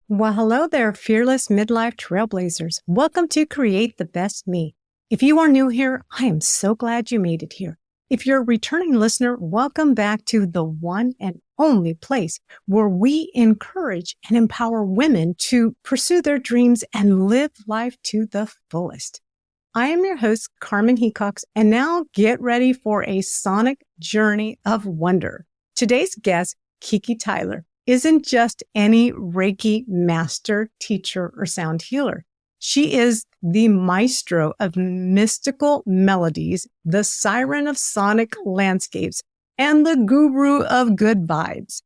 Well, hello there, fearless midlife trailblazers. Welcome to Create the Best Me. If you are new here, I am so glad you made it here. If you're a returning listener, welcome back to the one and only place where we encourage and empower women to pursue their dreams and live life to the fullest. I am your host, Carmen Hecox, and now get ready for a sonic journey of wonder. Today's guest, Kiki Tyler, isn't just any Reiki master, teacher, or sound healer. She is the maestro of mystical melodies, the siren of sonic landscapes, and the guru of good vibes.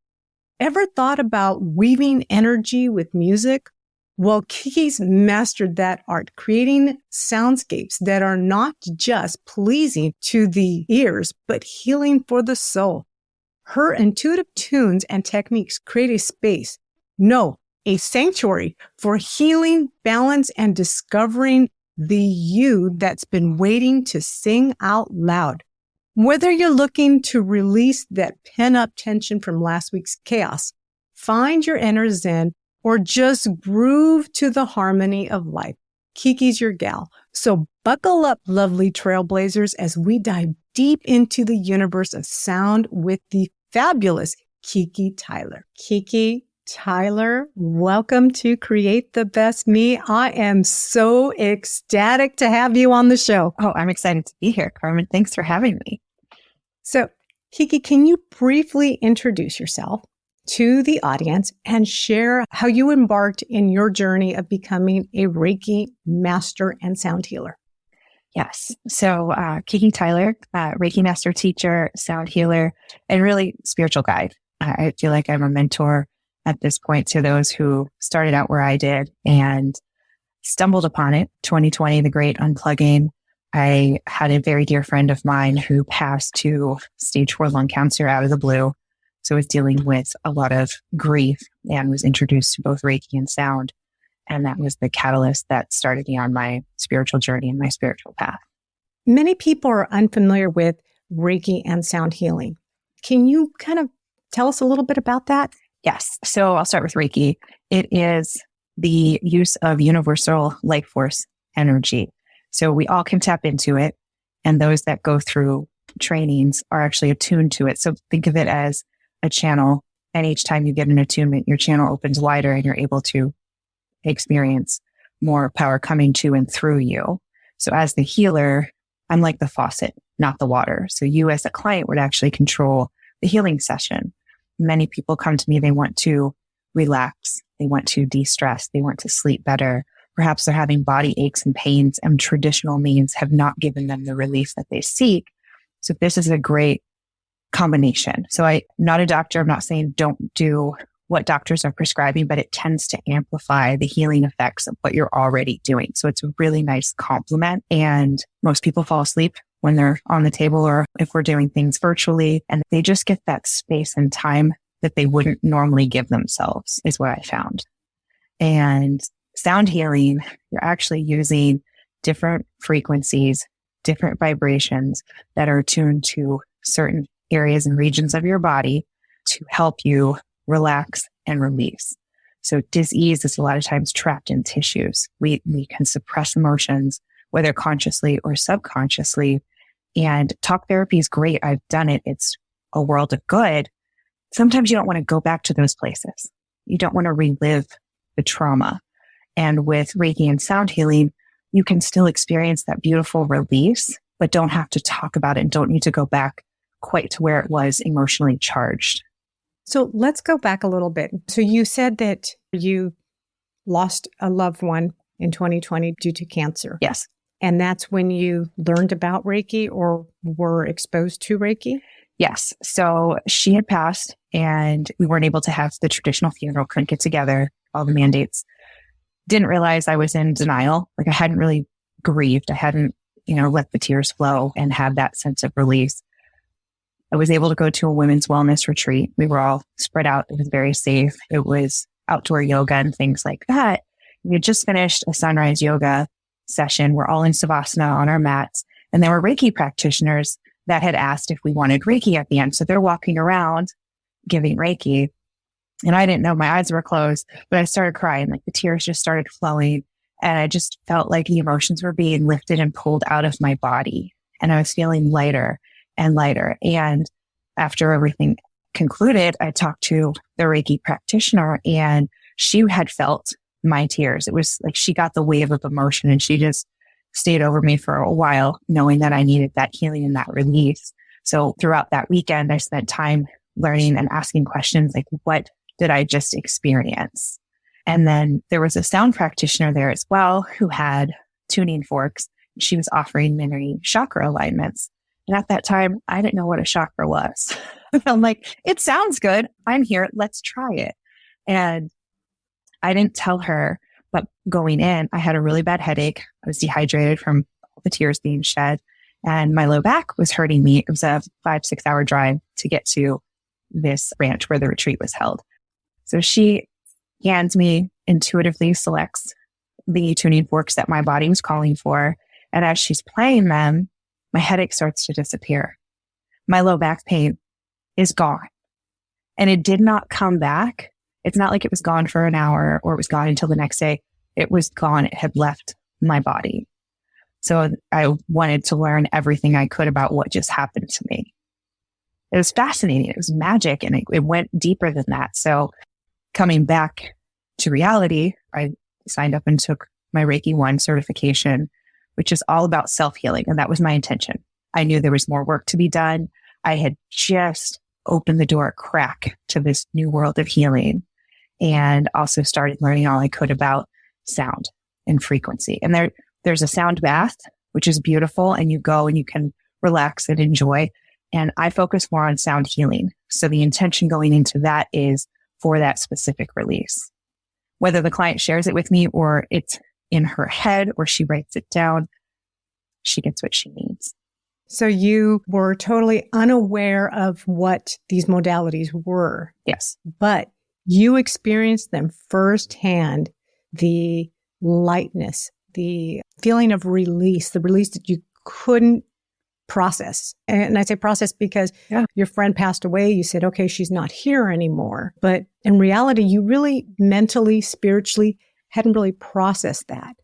Ever thought about weaving energy with music? Well, Kiki's mastered that art, creating soundscapes that are not just pleasing to the ears, but healing for the soul. Her intuitive tunes and techniques create a space, a sanctuary for healing, balance, and discovering the you that's been waiting to sing out loud. Whether you're looking to release that pent-up tension from last week's chaos, find your inner zen, or just groove to the harmony of life, Kiki's your gal. So buckle up, lovely trailblazers, as we dive deep into the universe of sound with the fabulous Kiki Tyler. Kiki Tyler, welcome to Create the Best Me. I am so ecstatic to have you on the show. Oh, I'm excited to be here, Carmen. Thanks for having me. So, Kiki, can you briefly introduce yourself to the audience and share how you embarked in your journey of becoming a Reiki master and sound healer? Yes. So, Kiki Tyler, Reiki master teacher, sound healer, and really spiritual guide. I feel like I'm a mentor at this point to those who started out where I did and stumbled upon it. 2020, the great unplugging. I had a very dear friend of mine who passed to stage 4 lung cancer out of the blue. So I was dealing with a lot of grief and was introduced to both Reiki and sound. And that was the catalyst that started me on my spiritual journey and my spiritual path. Many people are unfamiliar with Reiki and sound healing. Can you kind of tell us a little bit about that? Yes. So I'll start with Reiki. It is the use of universal life force energy. So we all can tap into it. And those that go through trainings are actually attuned to it. So think of it as a channel. And each time you get an attunement, your channel opens wider and you're able to experience more power coming to and through you. So as the healer, I'm like the faucet, not the water. So you as a client would actually control the healing session. Many people come to me, they want to relax. They want to de-stress. They want to sleep better. Perhaps they're having body aches and pains, and traditional means have not given them the relief that they seek. So this is a great combination. So I'm not a doctor. I'm not saying don't do what doctors are prescribing, but it tends to amplify the healing effects of what you're already doing. So it's a really nice complement. And most people fall asleep when they're on the table or if we're doing things virtually, and they just get that space and time that they wouldn't normally give themselves, is what I found. And sound healing, you're actually using different frequencies, different vibrations that are attuned to certain areas and regions of your body to help you relax and release. So dis-ease is a lot of times trapped in tissues. We can suppress emotions, whether consciously or subconsciously. And talk therapy is great. I've done it. It's a world of good. Sometimes you don't want to go back to those places. You don't want to relive the trauma. And with Reiki and sound healing, you can still experience that beautiful release, but don't have to talk about it and don't need to go back quite to where it was emotionally charged. So let's go back a little bit. So you said that you lost a loved one in 2020 due to cancer. Yes. And that's when you learned about Reiki or were exposed to Reiki? Yes. So she had passed and we weren't able to have the traditional funeral, couldn't get together, all the mandates. Didn't realize I was in denial. Like I hadn't really grieved. I hadn't, let the tears flow and had that sense of release. I was able to go to a women's wellness retreat. We were all spread out. It was very safe. It was outdoor yoga and things like that. We had just finished a sunrise yoga session. We're all in Savasana on our mats. And there were Reiki practitioners that had asked if we wanted Reiki at the end. So they're walking around giving Reiki. And I didn't know my eyes were closed, but I started crying, like the tears just started flowing. And I just felt like the emotions were being lifted and pulled out of my body. And I was feeling lighter and lighter. And after everything concluded, I talked to the Reiki practitioner and she had felt my tears. It was like she got the wave of emotion and she just stayed over me for a while, knowing that I needed that healing and that release. So throughout that weekend, I spent time learning and asking questions like, what did I just experience? And then there was a sound practitioner there as well who had tuning forks. She was offering many chakra alignments. And at that time, I didn't know what a chakra was. I'm like, it sounds good. I'm here. Let's try it. And I didn't tell her, but going in, I had a really bad headache. I was dehydrated from all the tears being shed and my low back was hurting me. It was a 5-6 hour drive to get to this ranch where the retreat was held. So she hands me, intuitively selects the tuning forks that my body was calling for. And as she's playing them, my headache starts to disappear. My low back pain is gone. And it did not come back. It's not like it was gone for an hour or it was gone until the next day. It was gone. It had left my body. So I wanted to learn everything I could about what just happened to me. It was fascinating. It was magic and it went deeper than that. So coming back to reality, I signed up and took my Reiki 1 certification, which is all about self-healing. And that was my intention. I knew there was more work to be done. I had just opened the door a crack to this new world of healing and also started learning all I could about sound and frequency. And there's a sound bath, which is beautiful. And you go and you can relax and enjoy. And I focus more on sound healing. So the intention going into that is for that specific release. Whether the client shares it with me or it's in her head or she writes it down, she gets what she needs. So you were totally unaware of what these modalities were. Yes. But you experienced them firsthand, the lightness, the feeling of release, the release that you couldn't process. And I say process because your friend passed away. You said, okay, she's not here anymore. But in reality, you really mentally, spiritually hadn't really processed that.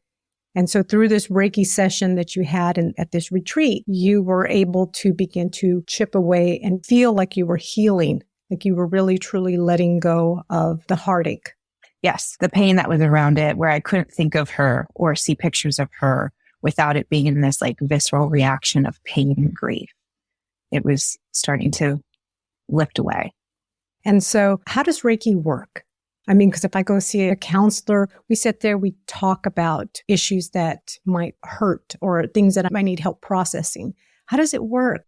And so through this Reiki session that you had at this retreat, you were able to begin to chip away and feel like you were healing, like you were really, truly letting go of the heartache. Yes, the pain that was around it, where I couldn't think of her or see pictures of her without it being in this like visceral reaction of pain and grief. It was starting to lift away. And so how does Reiki work? I mean, because if I go see a counselor, we sit there, we talk about issues that might hurt or things that I might need help processing. How does it work?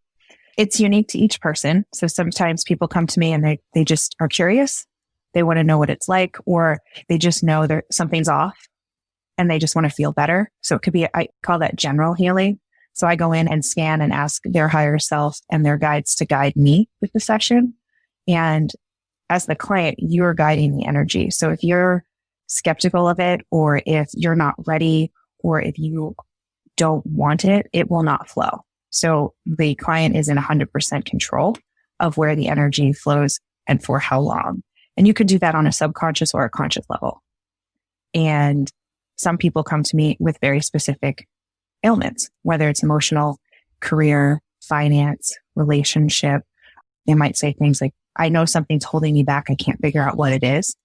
It's unique to each person. So sometimes people come to me and they just are curious. They want to know what it's like, or they just know that something's off and they just want to feel better. So it could be, I call that general healing. So I go in and scan and ask their higher self and their guides to guide me with the session. And as the client, you're guiding the energy. So if you're skeptical of it, or if you're not ready, or if you don't want it, it will not flow. So the client is in 100% control of where the energy flows and for how long. And you could do that on a subconscious or a conscious level. And some people come to me with very specific ailments, whether it's emotional, career, finance, relationship. They might say things like, I know something's holding me back. I can't figure out what it is.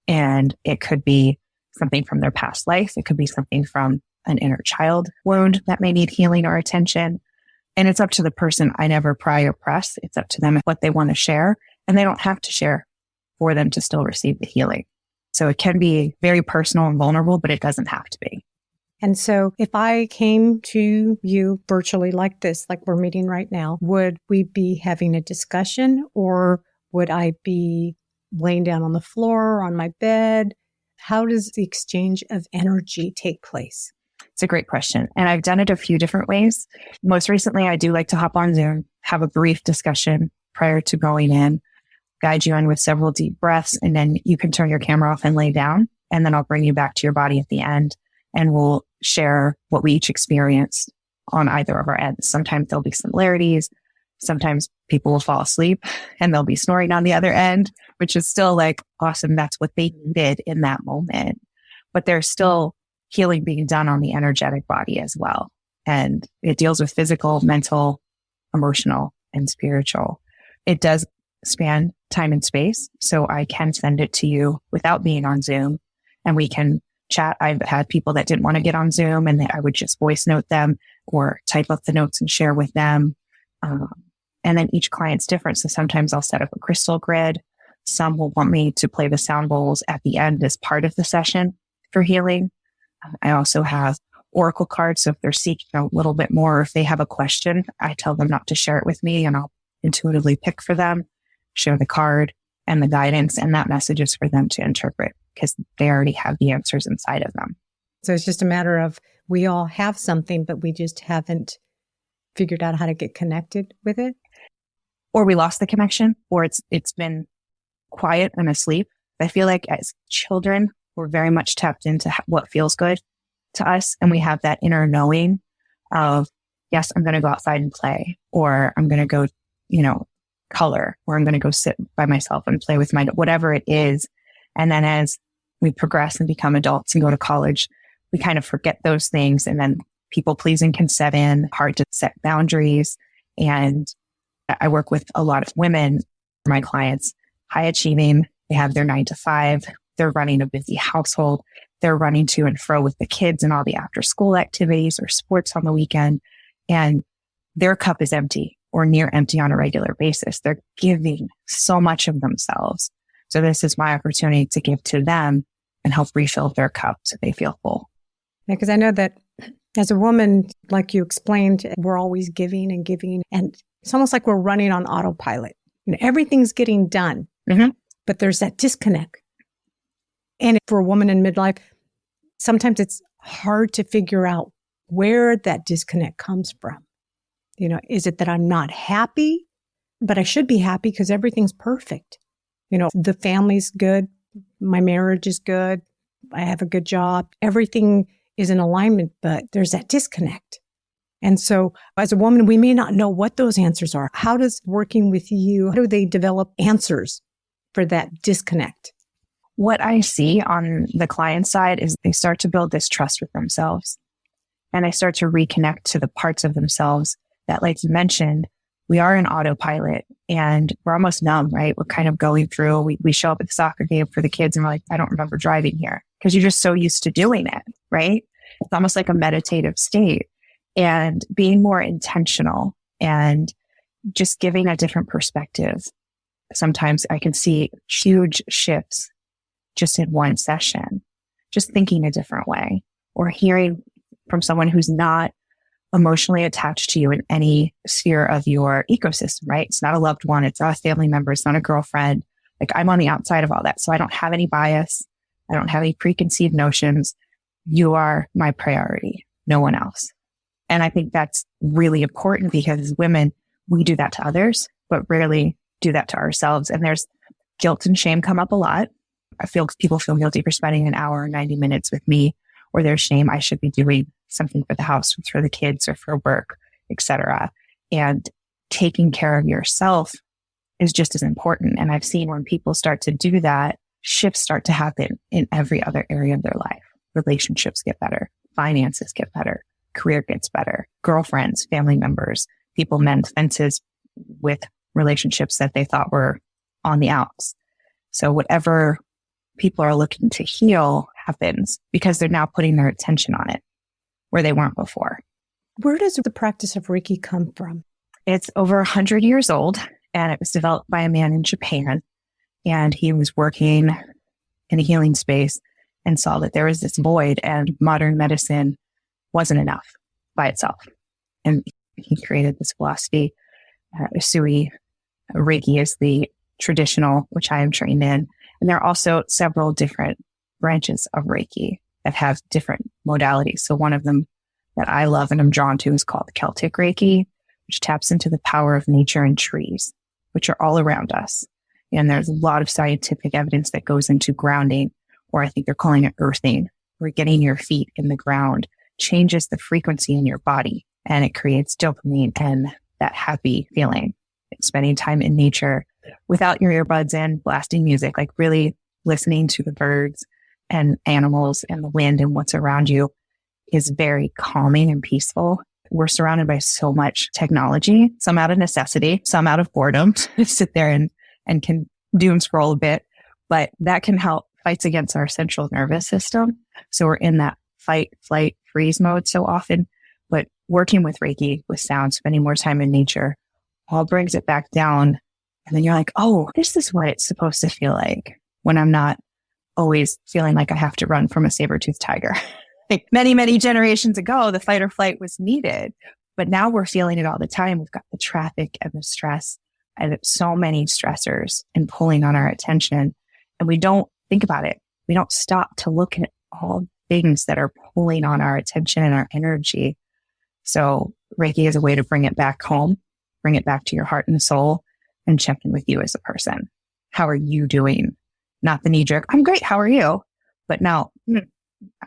And it could be something from their past life. It could be something from an inner child wound that may need healing or attention. And it's up to the person. I never pry or press. It's up to them what they want to share. And they don't have to share for them to still receive the healing. So it can be very personal and vulnerable, but it doesn't have to be. And so if I came to you virtually like this, like we're meeting right now, would we be having a discussion, or would I be laying down on the floor or on my bed? How does the exchange of energy take place? It's a great question. And I've done it a few different ways. Most recently, I do like to hop on Zoom, have a brief discussion prior to going in, guide you in with several deep breaths, and then you can turn your camera off and lay down. And then I'll bring you back to your body at the end, and we'll share what we each experienced on either of our ends. Sometimes there'll be similarities. Sometimes people will fall asleep and they'll be snoring on the other end, which is still like awesome. That's what they did in that moment. But there's still healing being done on the energetic body as well. And it deals with physical, mental, emotional, and spiritual. It does span time and space. So I can send it to you without being on Zoom and we can chat. I've had people that didn't want to get on Zoom and I would just voice note them or type up the notes and share with them. And then each client's different. So sometimes I'll set up a crystal grid. Some will want me to play the sound bowls at the end as part of the session for healing. I also have oracle cards. So if they're seeking a little bit more, or if they have a question, I tell them not to share it with me and I'll intuitively pick for them, share the card and the guidance. And that message is for them to interpret because they already have the answers inside of them. So it's just a matter of we all have something, but we just haven't figured out how to get connected with it. Or we lost the connection, or it's been quiet and asleep. I feel like as children, we're very much tapped into what feels good to us. And we have that inner knowing of, yes, I'm going to go outside and play, or I'm going to go, color, or I'm going to go sit by myself and play with whatever it is. And then as we progress and become adults and go to college, we kind of forget those things. And then people pleasing can set in, hard to set boundaries. And I work with a lot of women, my clients, high achieving. They have their 9 to 5. They're running a busy household. They're running to and fro with the kids and all the after school activities or sports on the weekend. And their cup is empty or near empty on a regular basis. They're giving so much of themselves. So this is my opportunity to give to them and help refill their cup so they feel full. Yeah, because I know that as a woman, like you explained, we're always giving and giving. And it's almost like we're running on autopilot. Everything's getting done, but there's that disconnect. And for a woman in midlife, sometimes it's hard to figure out where that disconnect comes from. Is it that I'm not happy, but I should be happy because everything's perfect? The family's good. My marriage is good. I have a good job. Everything is in alignment, but there's that disconnect. And so as a woman, we may not know what those answers are. How does working with you, how do they develop answers for that disconnect? What I see on the client side is they start to build this trust with themselves. And they start to reconnect to the parts of themselves that, like you mentioned, we are in autopilot and we're almost numb, right? We're kind of going through, we show up at the soccer game for the kids and we're like, I don't remember driving here because you're just so used to doing it, right? It's almost like a meditative state. And being more intentional and just giving a different perspective. Sometimes I can see huge shifts just in one session, just thinking a different way or hearing from someone who's not emotionally attached to you in any sphere of your ecosystem, right? It's not a loved one. It's not a family member. It's not a girlfriend. Like I'm on the outside of all that. So I don't have any bias. I don't have any preconceived notions. You are my priority, no one else. And I think that's really important because as women, we do that to others, but rarely do that to ourselves. And there's guilt and shame come up a lot. I feel people feel guilty for spending an hour or 90 minutes with me, or there's shame I should be doing something for the house, for the kids, or for work, etc. And taking care of yourself is just as important. And I've seen when people start to do that, shifts start to happen in every other area of their life. Relationships get better, finances get better, career gets better, girlfriends, family members, people mend fences with relationships that they thought were on the outs. So whatever people are looking to heal happens because they're now putting their attention on it where they weren't before. Where does the practice of Reiki come from? It's over 100 years old and it was developed by a man in Japan. And he was working in a healing space and saw that there was this void and modern medicine wasn't enough by itself. And he created this philosophy. Usui Reiki is the traditional, which I am trained in. And there are also several different branches of Reiki that have different modalities. So one of them that I love and I'm drawn to is called the Celtic Reiki, which taps into the power of nature and trees, which are all around us. And there's a lot of scientific evidence that goes into grounding, or I think they're calling it earthing, where getting your feet in the ground changes the frequency in your body and it creates dopamine and that happy feeling. Spending time in nature without your earbuds in, blasting music, like really listening to the birds and animals and the wind and what's around you is very calming and peaceful. We're surrounded by so much technology, some out of necessity, some out of boredom. Sit there and can doom scroll a bit, but that can help fights against our central nervous system. So we're in that fight, flight, freeze mode so often, but working with Reiki, with sound, spending more time in nature, all brings it back down. And then you're like, oh, this is what it's supposed to feel like when I'm not always feeling like I have to run from a saber-toothed tiger. Like many, many generations ago, the fight or flight was needed, but now we're feeling it all the time. We've got the traffic and the stress and so many stressors and pulling on our attention. And we don't think about it. We don't stop to look at all things that are pulling on our attention and our energy. So Reiki is a way to bring it back home, bring it back to your heart and soul, and check in with you as a person. How are you doing? Not the knee jerk, I'm great, how are you? But now,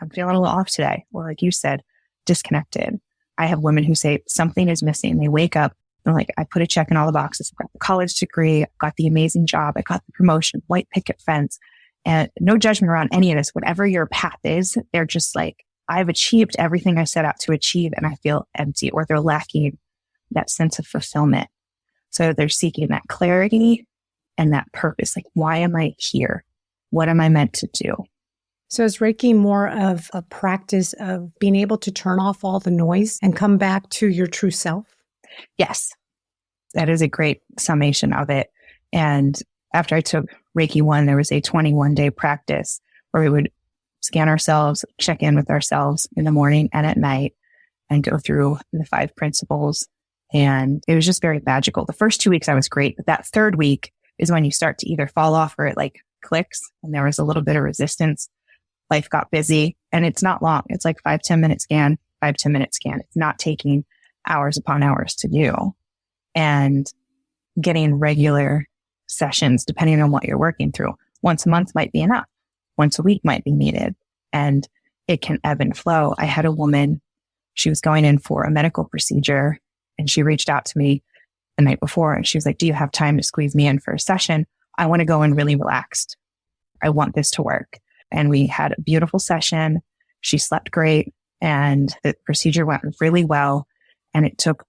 I'm feeling a little off today. Or like you said, disconnected. I have women who say something is missing. They wake up and like, I put a check in all the boxes. I've got the college degree. I've got the amazing job. I got the promotion, white picket fence, and no judgment around any of this. Whatever your path is, they're just like, I've achieved everything I set out to achieve and I feel empty, or they're lacking that sense of fulfillment. So they're seeking that clarity and that purpose. Like, why am I here? What am I meant to do? So is Reiki more of a practice of being able to turn off all the noise and come back to your true self? Yes, that is a great summation of it. And after I took Reiki 1, there was a 21-day practice where we would scan ourselves, check in with ourselves in the morning and at night, and go through the 5 principles. And it was just very magical. The first 2 weeks I was great, but that third week is when you start to either fall off or it like clicks, and there was a little bit of resistance. Life got busy, and it's not long. It's like 5-10 minute scan, 5-10 minute scan. It's not taking hours upon hours to do. And getting regular sessions, depending on what you're working through. Once a month might be enough. Once a week might be needed. And it can ebb and flow. I had a woman, she was going in for a medical procedure, and she reached out to me the night before, and she was like, do you have time to squeeze me in for a session? I want to go in really relaxed. I want this to work. And we had a beautiful session. She slept great, and the procedure went really well. And it took,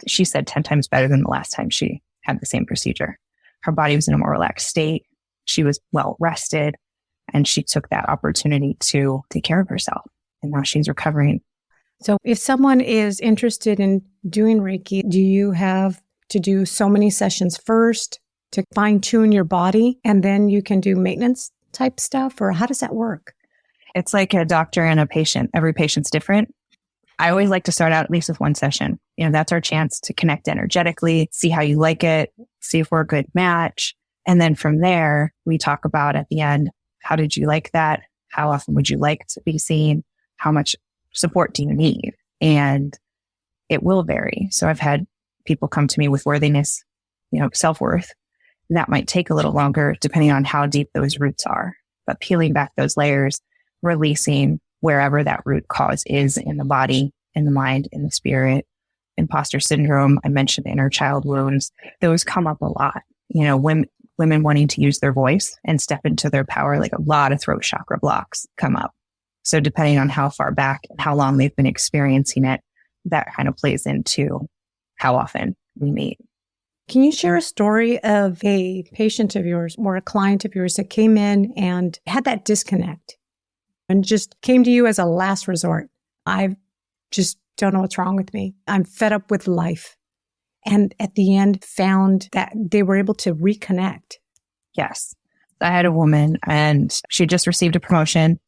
she said, 10 times better than the last time she had the same procedure. Her body was in a more relaxed state. She was well rested, and she took that opportunity to take care of herself. And now she's recovering. So if someone is interested in doing Reiki, do you have to do so many sessions first to fine tune your body, and then you can do maintenance type stuff? Or how does that work? It's like a doctor and a patient. Every patient's different. I always like to start out at least with 1 session. You know, that's our chance to connect energetically, see how you like it, see if we're a good match. And then from there, we talk about at the end, how did you like that? How often would you like to be seen? How much support do you need? And it will vary. So I've had people come to me with worthiness, you know, self-worth. That might take a little longer depending on how deep those roots are. But peeling back those layers, releasing wherever that root cause is in the body, in the mind, in the spirit. Imposter syndrome, I mentioned inner child wounds. Those come up a lot. You know, women wanting to use their voice and step into their power, like a lot of throat chakra blocks come up. So depending on how far back and how long they've been experiencing it, that kind of plays into how often we meet. Can you share a story of a patient of yours or a client of yours that came in and had that disconnect and just came to you as a last resort? I just don't know what's wrong with me. I'm fed up with life. And at the end found that they were able to reconnect. Yes. I had a woman, and she just received a promotion.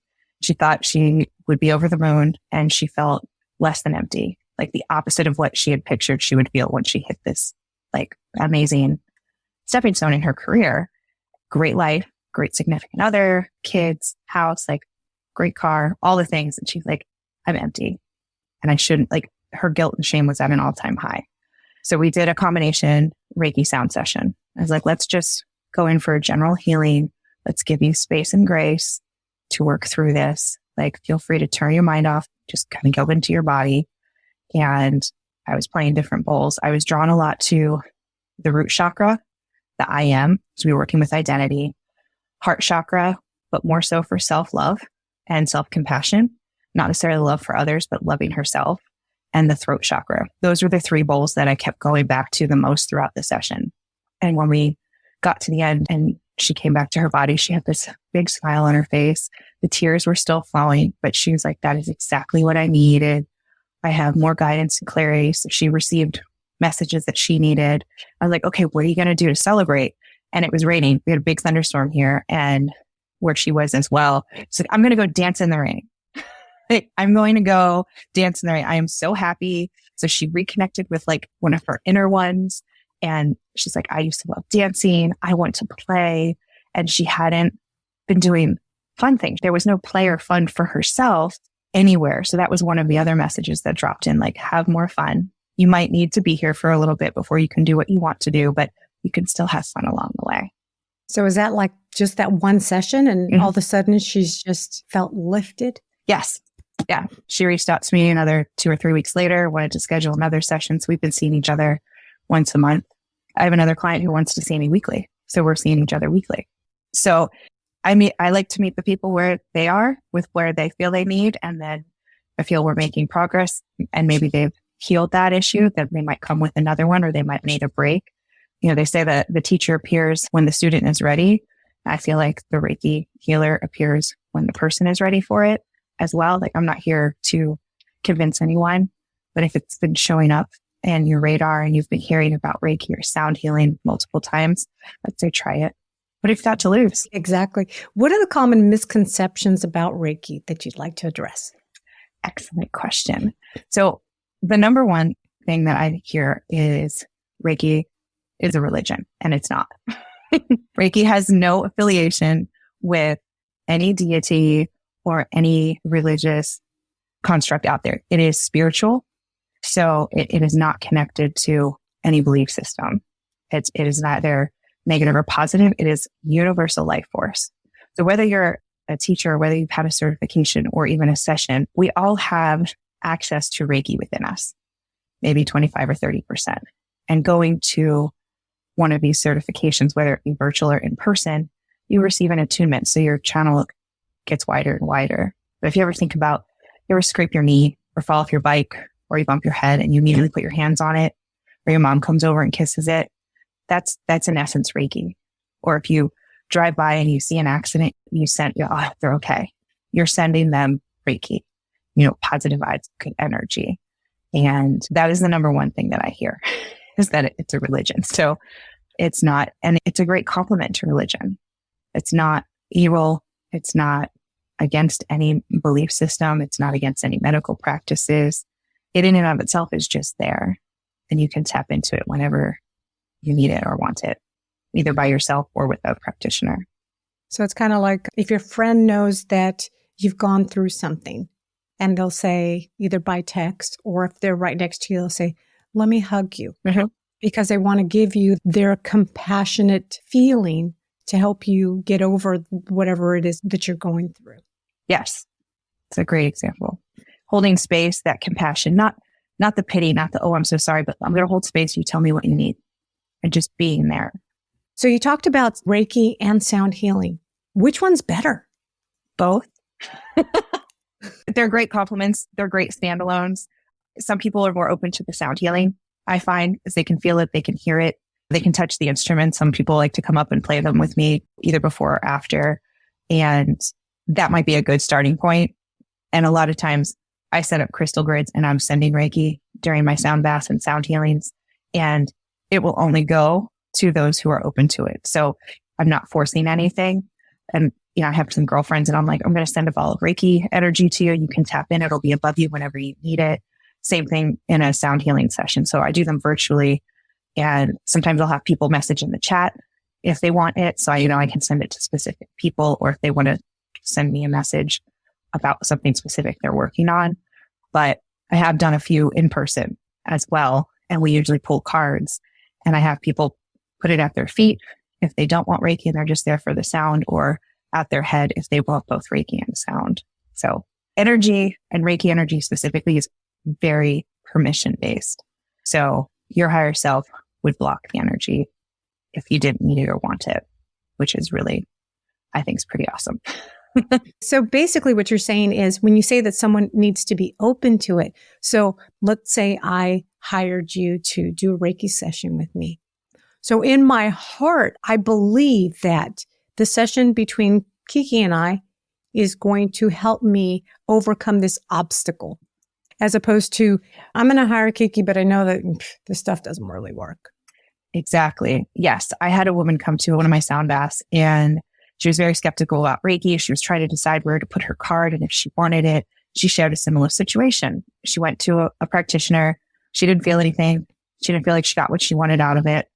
She thought she would be over the moon, and she felt less than empty, like the opposite of what she had pictured she would feel when she hit this like amazing stepping stone in her career. Great life, great significant other, kids, house, like great car, all the things. And she's like, I'm empty. And I shouldn't, like, her guilt and shame was at an all-time high. So we did a combination Reiki sound session. I was like, let's just go in for a general healing. Let's give you space and grace to work through this. Like, feel free to turn your mind off, just kind of go into your body. And I was playing different bowls. I was drawn a lot to the root chakra, the I am, so we were working with identity, heart chakra, but more so for self-love and self-compassion, not necessarily love for others, but loving herself, and the throat chakra. Those were the three bowls that I kept going back to the most throughout the session. And when we got to the end and she came back to her body, she had this big smile on her face. The tears were still flowing, but she was like, that is exactly what I needed. I have more guidance and clarity. So she received messages that she needed. I was like, okay, what are you going to do to celebrate? And it was raining. We had a big thunderstorm here and where she was as well. So I'm going to go dance in the rain. I'm going to go dance in the rain. I am so happy. So she reconnected with like one of her inner ones. And she's like, I used to love dancing. I want to play. And she hadn't been doing fun things. There was no play or fun for herself anywhere. So that was one of the other messages that dropped in, like, have more fun. You might need to be here for a little bit before you can do what you want to do, but you can still have fun along the way. So is that like just that one session and all of a sudden she's just felt lifted? Yes. Yeah. She reached out to me another 2 or 3 weeks later, wanted to schedule another session. So we've been seeing each other once a month. I have another client who wants to see me weekly. So we're seeing each other weekly. So I like to meet the people where they are with where they feel they need. And then I feel we're making progress and maybe they've healed that issue, that they might come with another one or they might need a break. You know, they say that the teacher appears when the student is ready. I feel like the Reiki healer appears when the person is ready for it as well. Like, I'm not here to convince anyone, but if it's been showing up in your radar and you've been hearing about Reiki or sound healing multiple times, I'd say try it. What have you got to lose? Exactly. What are the common misconceptions about Reiki that you'd like to address? Excellent question. So the number one thing that I hear is Reiki is a religion, and it's not. Reiki has no affiliation with any deity or any religious construct out there. It is spiritual. So it is not connected to any belief system. It is neither negative or positive. It is universal life force. So whether you're a teacher, or whether you've had a certification or even a session, we all have access to Reiki within us, maybe 25 or 30%. And going to one of these certifications, whether it be virtual or in person, you receive an attunement. So your channel gets wider and wider. But if you ever think about, you ever scrape your knee or fall off your bike or you bump your head and you immediately put your hands on it, or your mom comes over and kisses it, that's in essence Reiki. Or if you drive by and you see an accident, they're okay. You're sending them Reiki, positive vibes, good energy. And that is the number one thing that I hear is that it's a religion. So it's not, and it's a great complement to religion. It's not evil. It's not against any belief system. It's not against any medical practices. It in and of itself is just there. And you can tap into it whenever you need it or want it, either by yourself or with a practitioner. So it's kind of like if your friend knows that you've gone through something and they'll say either by text or if they're right next to you, they'll say, let me hug you, because they want to give you their compassionate feeling to help you get over whatever it is that you're going through. Yes. It's a great example. Holding space, that compassion, not the pity, not the, oh, I'm so sorry, but I'm going to hold space. You tell me what you need, and just being there. So you talked about Reiki and sound healing. Which one's better? Both. They're great complements. They're great standalones. Some people are more open to the sound healing, I find, as they can feel it, they can hear it, they can touch the instruments. Some people like to come up and play them with me either before or after. And that might be a good starting point. And a lot of times I set up crystal grids and I'm sending Reiki during my sound baths and sound healings, and it will only go to those who are open to it. So I'm not forcing anything. And, I have some girlfriends and I'm like, I'm going to send a ball of Reiki energy to you. You can tap in. It'll be above you whenever you need it. Same thing in a sound healing session. So I do them virtually, and sometimes I'll have people message in the chat if they want it. So I can send it to specific people, or if they want to send me a message about something specific they're working on. But I have done a few in person as well. And we usually pull cards, and I have people put it at their feet if they don't want Reiki and they're just there for the sound, or at their head if they want both Reiki and sound. So energy, and Reiki energy specifically, is very permission based. So your higher self would block the energy if you didn't need it or want it, which is really, I think, is pretty awesome. So basically what you're saying is when you say that someone needs to be open to it. So let's say I hired you to do a Reiki session with me. So in my heart, I believe that the session between Kiki and I is going to help me overcome this obstacle, as opposed to I'm going to hire Kiki, but I know that this stuff doesn't really work. Exactly. Yes. I had a woman come to one of my sound baths and she was very skeptical about Reiki. She was trying to decide where to put her card and if she wanted it. She shared a similar situation. She went to a practitioner. She didn't feel anything. She didn't feel like she got what she wanted out of it.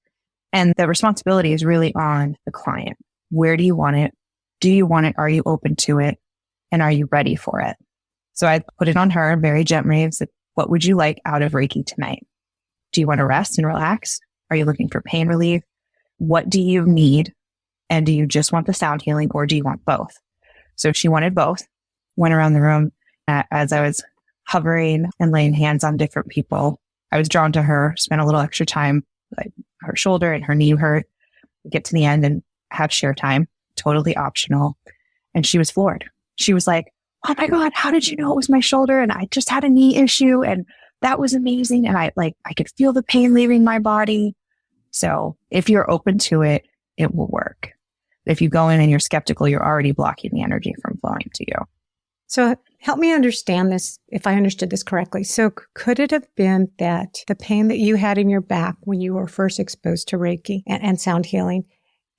And the responsibility is really on the client. Where do you want it? Do you want it? Are you open to it? And are you ready for it? So I put it on her very gently and said, what would you like out of Reiki tonight? Do you want to rest and relax? Are you looking for pain relief? What do you need? And do you just want the sound healing or do you want both? So she wanted both. Went around the room as I was hovering and laying hands on different people. I was drawn to her, spent a little extra time, like her shoulder and her knee hurt. Get to the end and have share time, totally optional. And she was floored. She was like, oh my God, how did you know it was my shoulder? And I just had a knee issue and that was amazing. And I could feel the pain leaving my body. So if you're open to it, it will work. If you go in and you're skeptical, you're already blocking the energy from flowing to you. So help me understand this, if I understood this correctly. So could it have been that the pain that you had in your back when you were first exposed to Reiki and sound healing,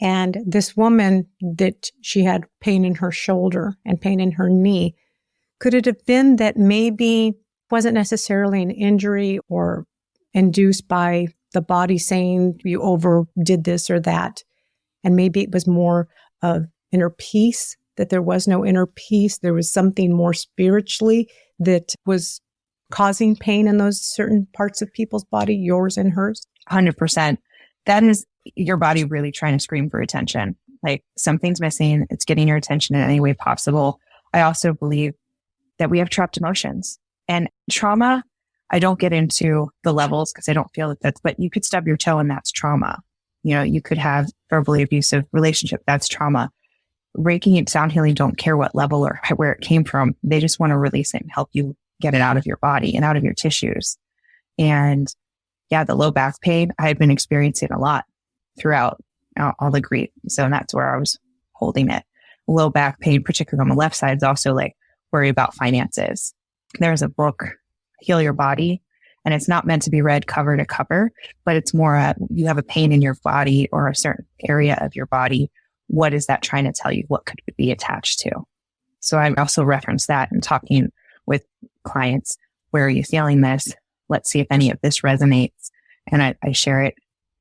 and this woman that she had pain in her shoulder and pain in her knee, could it have been that maybe wasn't necessarily an injury or induced by the body saying you overdid this or that? And maybe it was more of inner peace, that there was no inner peace. There was something more spiritually that was causing pain in those certain parts of people's body, yours and hers. 100%. That is your body really trying to scream for attention. Like something's missing. It's getting your attention in any way possible. I also believe that we have trapped emotions and trauma. I don't get into the levels because I don't feel that but you could stub your toe and that's trauma. You know, you could have verbally abusive relationship. That's trauma. Reiki and sound healing don't care what level or where it came from. They just want to release it and help you get it out of your body and out of your tissues. And yeah, the low back pain, I had been experiencing a lot throughout all the grief. So that's where I was holding it. Low back pain, particularly on the left side, is also like worry about finances. There's a book, Heal Your Body. And it's not meant to be read cover to cover, but it's more you have a pain in your body or a certain area of your body. What is that trying to tell you? What could it be attached to? So I also reference that in talking with clients. Where are you feeling this? Let's see if any of this resonates. And I share it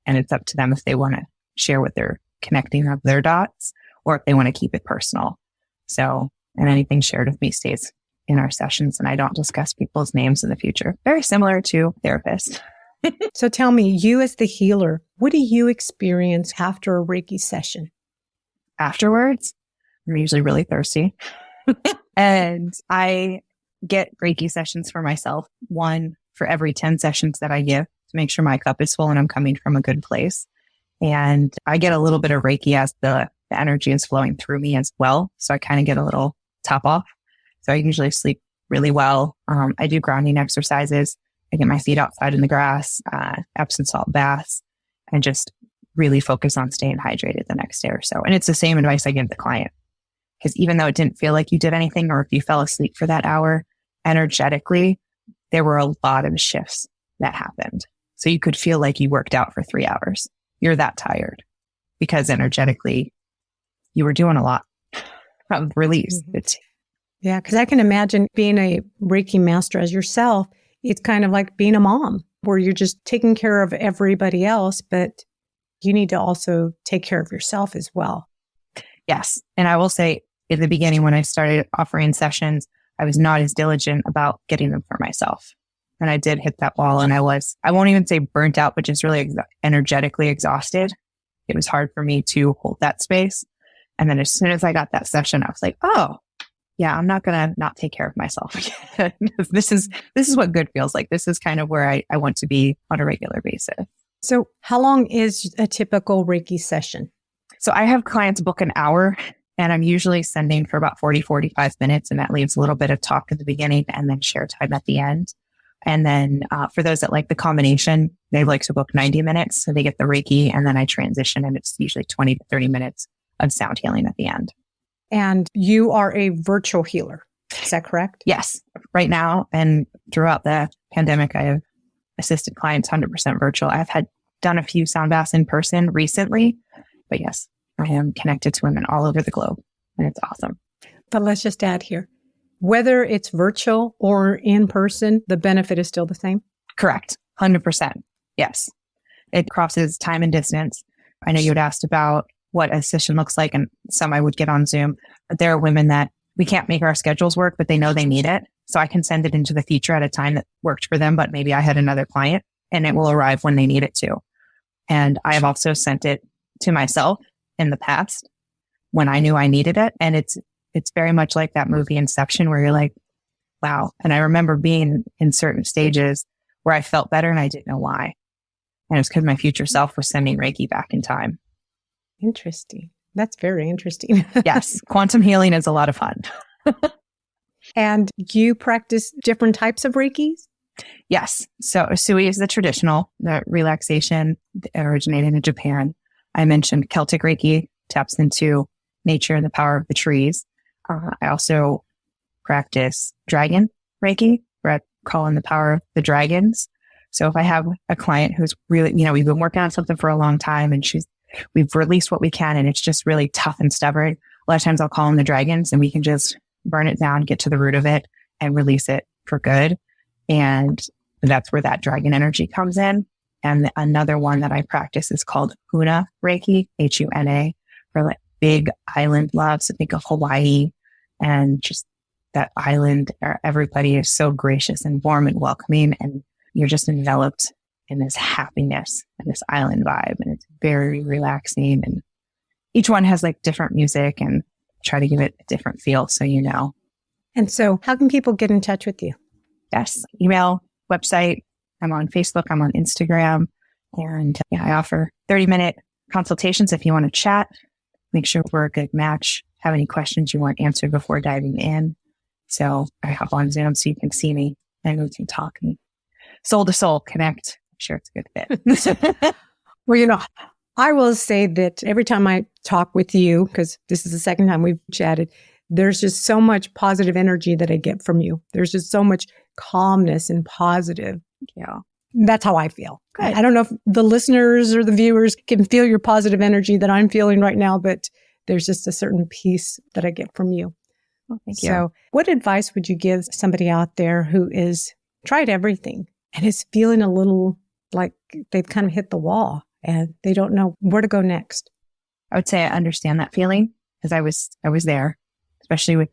and it's up to them if they want to share what they're connecting of their dots or if they want to keep it personal. So, and anything shared with me stays in our sessions and I don't discuss people's names in the future. Very similar to therapists. So tell me, you as the healer, what do you experience after a Reiki session? Afterwards, I'm usually really thirsty. And I get Reiki sessions for myself, one for every 10 sessions that I give to make sure my cup is full and I'm coming from a good place. And I get a little bit of Reiki as the energy is flowing through me as well. So I kind of get a little top off. So I usually sleep really well. I do grounding exercises. I get my feet outside in the grass, Epsom salt baths, and just really focus on staying hydrated the next day or so. And it's the same advice I give the client. Because even though it didn't feel like you did anything, or if you fell asleep for that hour, energetically, there were a lot of shifts that happened. So you could feel like you worked out for 3 hours. You're that tired because energetically you were doing a lot of release. Mm-hmm. Yeah, because I can imagine being a Reiki master as yourself, it's kind of like being a mom where you're just taking care of everybody else, but you need to also take care of yourself as well. Yes. And I will say in the beginning, when I started offering sessions, I was not as diligent about getting them for myself. And I did hit that wall and I won't even say burnt out, but just really energetically exhausted. It was hard for me to hold that space. And then as soon as I got that session, I was like, oh, yeah, I'm not going to not take care of myself. This is what good feels like. This is kind of where I want to be on a regular basis. So how long is a typical Reiki session? So I have clients book an hour, and I'm usually sending for about 45 minutes. And that leaves a little bit of talk at the beginning and then share time at the end. And then for those that like the combination, they like to book 90 minutes. So they get the Reiki, and then I transition, and it's usually 20 to 30 minutes of sound healing at the end. And you are a virtual healer. Is that correct? Yes. Right now and throughout the pandemic, I have assisted clients 100% virtual. I've done a few sound baths in person recently, but yes, I am connected to women all over the globe, and it's awesome. But let's just add here, whether it's virtual or in person, the benefit is still the same? Correct. 100%. Yes. It crosses time and distance. I know you had asked about what a session looks like, and some I would get on Zoom, but there are women that we can't make our schedules work, but they know they need it. So I can send it into the future at a time that worked for them, but maybe I had another client, and it will arrive when they need it to. And I have also sent it to myself in the past when I knew I needed it. And it's very much like that movie Inception, where you're like, wow. And I remember being in certain stages where I felt better and I didn't know why. And it was because my future self was sending Reiki back in time. Interesting. That's very interesting. Yes. Quantum healing is a lot of fun. And you practice different types of Reikis? Yes. So Usui is the traditional, the relaxation originated in Japan. I mentioned Celtic Reiki taps into nature and the power of the trees. I also practice Dragon Reiki, where I call in the power of the dragons. So if I have a client who's really, we've been working on something for a long time, and we've released what we can, and it's just really tough and stubborn, a lot of times I'll call in the dragons, and we can just burn it down, get to the root of it, and release it for good. And that's where that dragon energy comes in. And another one that I practice is called Huna Reiki, Huna, for like big island love. So think of Hawaii, and just that island, everybody is so gracious and warm and welcoming, and you're just enveloped in this happiness and this island vibe. And it's very relaxing. And each one has like different music, and try to give it a different feel. So, And so how can people get in touch with you? Yes. Email, website. I'm on Facebook. I'm on Instagram. And I offer 30-minute consultations if you want to chat. Make sure we're a good match. Have any questions you want answered before diving in. So I hop on Zoom so you can see me and we can talk and soul to soul connect. I'm sure it's a good fit. Well, I will say that every time I talk with you, because this is the second time we've chatted, there's just so much positive energy that I get from you. There's just so much calmness and positive. Yeah. That's how I feel. Good. I don't know if the listeners or the viewers can feel your positive energy that I'm feeling right now, but there's just a certain peace that I get from you. Well, thank you. So what advice would you give somebody out there who is tried everything and is feeling a little like they've kind of hit the wall and they don't know where to go next? I would say I understand that feeling, because I was there, especially with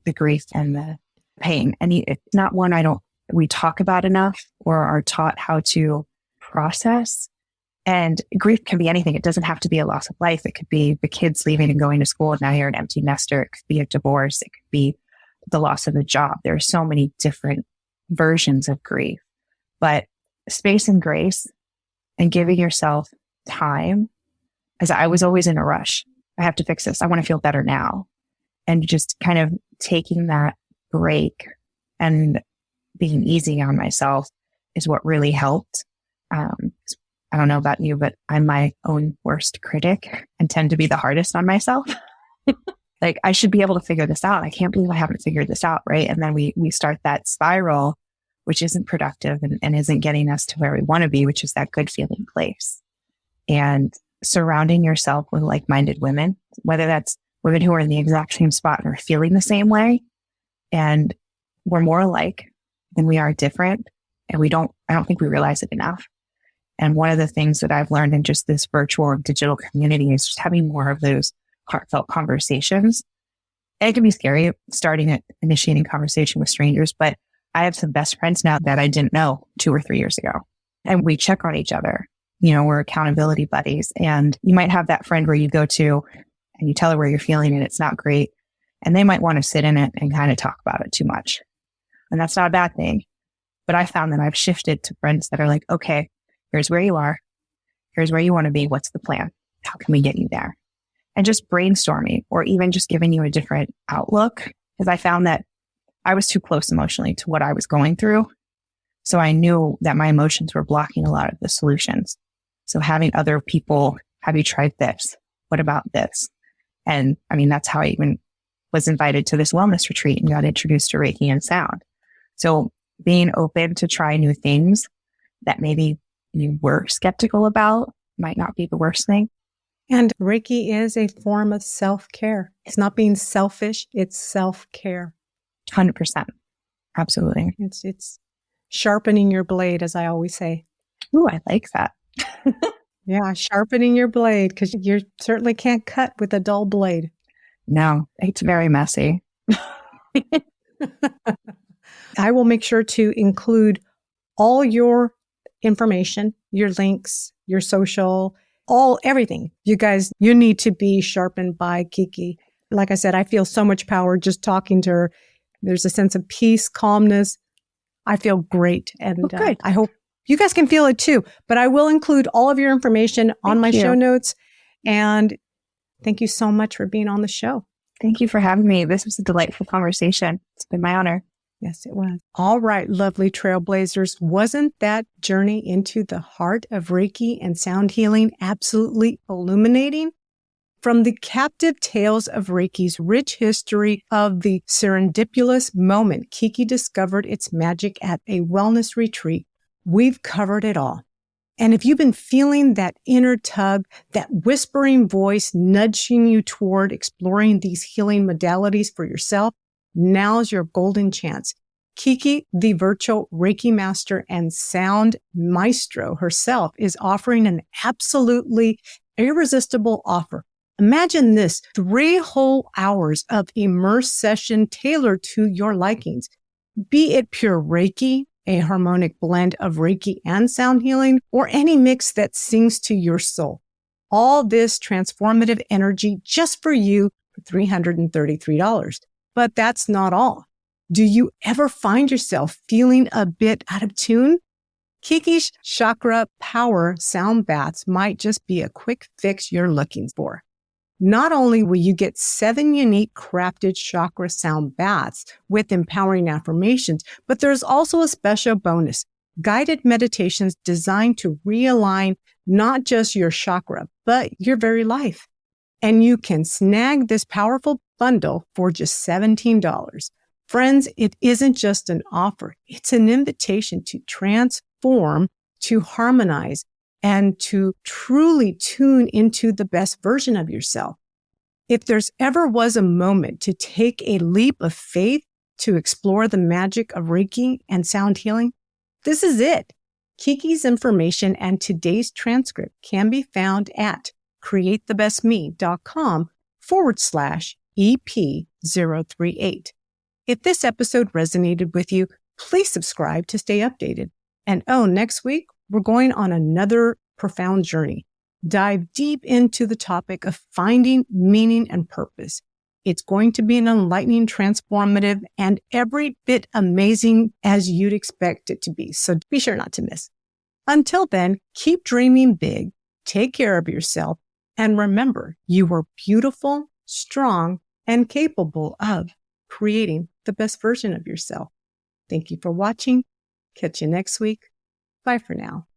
the grief and the pain. And it's not one we talk about enough or are taught how to process. And grief can be anything. It doesn't have to be a loss of life. It could be the kids leaving and going to school, and now you're an empty nester. It could be a divorce. It could be the loss of a job. There are so many different versions of grief. But space and grace and giving yourself time, as I was always in a rush. I have to fix this. I want to feel better now. And just kind of taking that break and being easy on myself is what really helped. I don't know about you, but I'm my own worst critic and tend to be the hardest on myself. Like, I should be able to figure this out. I can't believe I haven't figured this out. Right. And then we start that spiral, which isn't productive and isn't getting us to where we want to be, which is that good feeling place. And surrounding yourself with like-minded women, whether that's women who are in the exact same spot and are feeling the same way. And we're more alike than we are different. And I don't think we realize it enough. And one of the things that I've learned in just this virtual and digital community is just having more of those heartfelt conversations. And it can be scary initiating conversation with strangers, but I have some best friends now that I didn't know 2 or 3 years ago. And we check on each other. We're accountability buddies. And you might have that friend where you go to and you tell her where you're feeling and it's not great. and they might want to sit in it and kind of talk about it too much. And that's not a bad thing. But I found that I've shifted to friends that are like, okay, here's where you are. Here's where you want to be. What's the plan? How can we get you there? And just brainstorming, or even just giving you a different outlook. Because I found that I was too close emotionally to what I was going through. So I knew that my emotions were blocking a lot of the solutions. So having other people, have you tried this? What about this? And I mean, that's how I even was invited to this wellness retreat and got introduced to Reiki and sound. So being open to try new things that maybe you were skeptical about might not be the worst thing. And Reiki is a form of self-care. It's not being selfish. It's self-care. 100%. Absolutely. It's sharpening your blade, as I always say. Ooh, I like that. Yeah, sharpening your blade, because you certainly can't cut with a dull blade. No, it's very messy. I will make sure to include all your information, your links, your social, everything. You guys, you need to be sharpened by Kiki. Like I said, I feel so much power just talking to her. There's a sense of peace, calmness. I feel great. And I hope you guys can feel it too. But I will include all of your information on my show notes. And thank you so much for being on the show. Thank you for having me. This was a delightful conversation. It's been my honor. Yes, it was. All right, lovely trailblazers. Wasn't that journey into the heart of Reiki and sound healing absolutely illuminating? From the captive tales of Reiki's rich history of the serendipitous moment Kiki discovered its magic at a wellness retreat, we've covered it all. And if you've been feeling that inner tug, that whispering voice nudging you toward exploring these healing modalities for yourself, now's your golden chance. Kiki, the virtual Reiki master and sound maestro herself, is offering an absolutely irresistible offer. Imagine this, 3 whole hours of immersive session tailored to your likings. Be it pure Reiki, a harmonic blend of Reiki and sound healing, or any mix that sings to your soul. All this transformative energy just for you for $333. But that's not all. Do you ever find yourself feeling a bit out of tune? Kiki's Chakra Power Sound Baths might just be a quick fix you're looking for. Not only will you get 7 unique crafted chakra sound baths with empowering affirmations, but there's also a special bonus, guided meditations designed to realign not just your chakra, but your very life. And you can snag this powerful bundle for just $17. Friends, it isn't just an offer. It's an invitation to transform, to harmonize, and to truly tune into the best version of yourself. If there's ever was a moment to take a leap of faith to explore the magic of Reiki and sound healing, this is it. Kiki's information and today's transcript can be found at createthebestme.com/EP038. If this episode resonated with you, please subscribe to stay updated. And next week, we're going on another profound journey. Dive deep into the topic of finding meaning and purpose. It's going to be an enlightening, transformative, and every bit amazing as you'd expect it to be. So be sure not to miss. Until then, keep dreaming big, take care of yourself, and remember, you are beautiful, strong, and capable of creating the best version of yourself. Thank you for watching. Catch you next week. Bye for now.